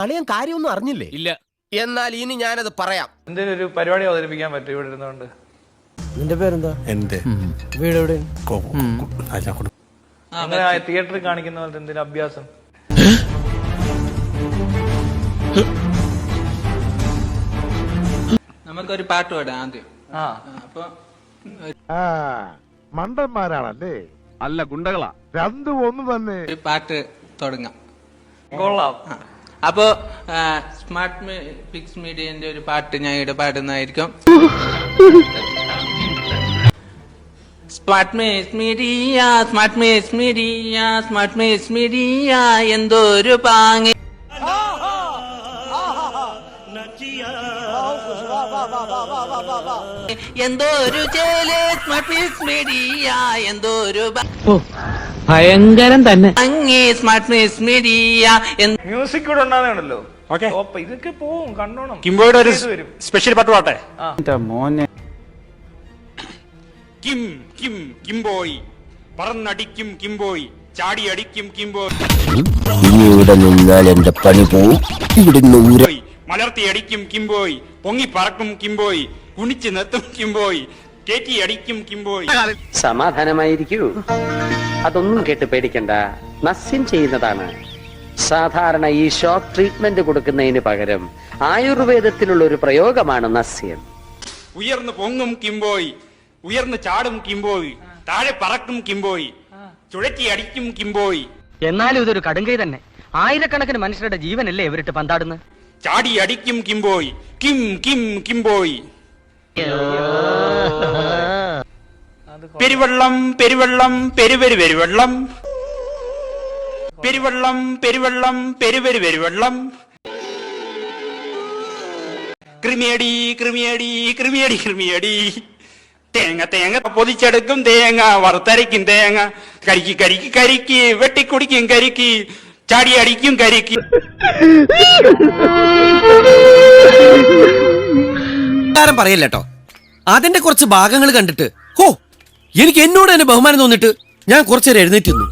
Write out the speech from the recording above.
അളിയൻ കാര്യമൊന്നും അറിഞ്ഞില്ലേ? ഇല്ല. എന്നാൽ ഇനി ഞാനത് പറയാം. എന്തെങ്കിലും ഒരു പരിപാടി അവതരിപ്പിക്കാൻ പറ്റും ഇവിടെ ഇരുന്നുകൊണ്ട്. നിന്റെ പേരെന്താ? എന്റെ വീട് എവിടെ? അങ്ങനെ തിയേറ്ററിൽ കാണിക്കുന്ന പോലത്തെ എന്തെങ്കിലും അഭ്യാസം? നമുക്കൊരു പാട്ട് പാടാം ആദ്യം. അപ്പൊ മണ്ടന്മാരാണല്ലേ? അല്ല, ഗുണ്ടകളാ. രണ്ടും ഒന്ന് തന്നെ. ഒരു പാട്ട് തുടങ്ങാം. കൊള്ളാം. അപ്പോ സ്മാർട്ട് ഫിക്സ് മീഡിയന്റെ ഒരു പാട്ട് ഞാൻ ഇവിടെ പാടുന്നതായിരിക്കും. Smart maze media, smart maze media, smart maze media, എന്തോരു പാങ്ങ, എന്തോരു ചേല്, സ്മാർട്ട് മേസ് മീഡിയ, എന്തോരു ഭയങ്കരം തന്നെ. ഭംഗി, സ്മാർട്ട് മേസ് മീഡിയ. മ്യൂസിക് കൂടെ ഉണ്ടാകുന്നുണ്ടല്ലോ. ഇതൊക്കെ പോവും, കണ്ടോണം. കിംബോയുടെ ഒരു സ്പെഷ്യൽ പാട്ട് പാട്ടെ. മോനെ കിം കിം കിംബോയ് പറന്നടിക്കും കിംബോയ്, ചാടി അടിക്കും കിംബോയ്, ഇനി ഇവിടെ നിന്നാൽ എന്റെ പണി പോവും. ഇവിടെ മലർത്തി അടിക്കും കിംബോയ്, പൊങ്ങി പറക്കും കിംബോയ്, കുണിച്ച് നിർത്തും കിംബോയ്, കേറ്റി അടിക്കും കിംബോയ്. സമാധാനമായിരിക്കൂ. അതൊന്നും കേട്ട് പേടിക്കണ്ട. നസ്യം ചെയ്യുന്നതാണ്. സാധാരണ ഈ ഷോക്ക് ട്രീറ്റ്മെന്റ് കൊടുക്കുന്നതിന് പകരം ആയുർവേദത്തിലുള്ള ഒരു പ്രയോഗമാണ് നസ്യം. ഉയർന്നു പൊങ്ങും കിംബോയ്, ഉയർന്നു ചാടും കിംബോയ്, താഴെ പറക്കും കിംബോയ്, ചുഴറ്റി അടിക്കും കിംബോയ്. എന്നാലും ഇതൊരു കടുങ്കൈ തന്നെ. ആയിരക്കണക്കിന് മനുഷ്യരുടെ ജീവനല്ലേ ഇവരിട്ട് പന്താടുന്നത്. ചാടി അടിക്കും കിംബോയ്, കിം കിം കിംബോയ്. പെരുവെള്ളം പെരുവെള്ളം പെരുവെരു പെരുവെള്ളം, പെരുവെള്ളം പെരുവെള്ളം പെരുവെരു പെരുവെള്ളം, കൃമിയടി കൃമിയടി കൃമിയടി കൃമിയടി, തേങ്ങ തേങ്ങ പൊതിച്ചെടുക്കും തേങ്ങ, വറുത്തരയ്ക്കും തേങ്ങ, കരിക്ക് കരിക്ക് കരിക്ക്, വെട്ടിക്കുടിക്കും കരിക്ക്, ചാടി അടിക്കും കരിക്ക്. പറയല്ലോ, അതിന്റെ കുറച്ച് ഭാഗങ്ങൾ കണ്ടിട്ട് എനിക്ക് എന്നോട് തന്നെ ബഹുമാനം തോന്നിട്ട് ഞാൻ കുറച്ചേരം എഴുന്നേറ്റ് നിന്നു.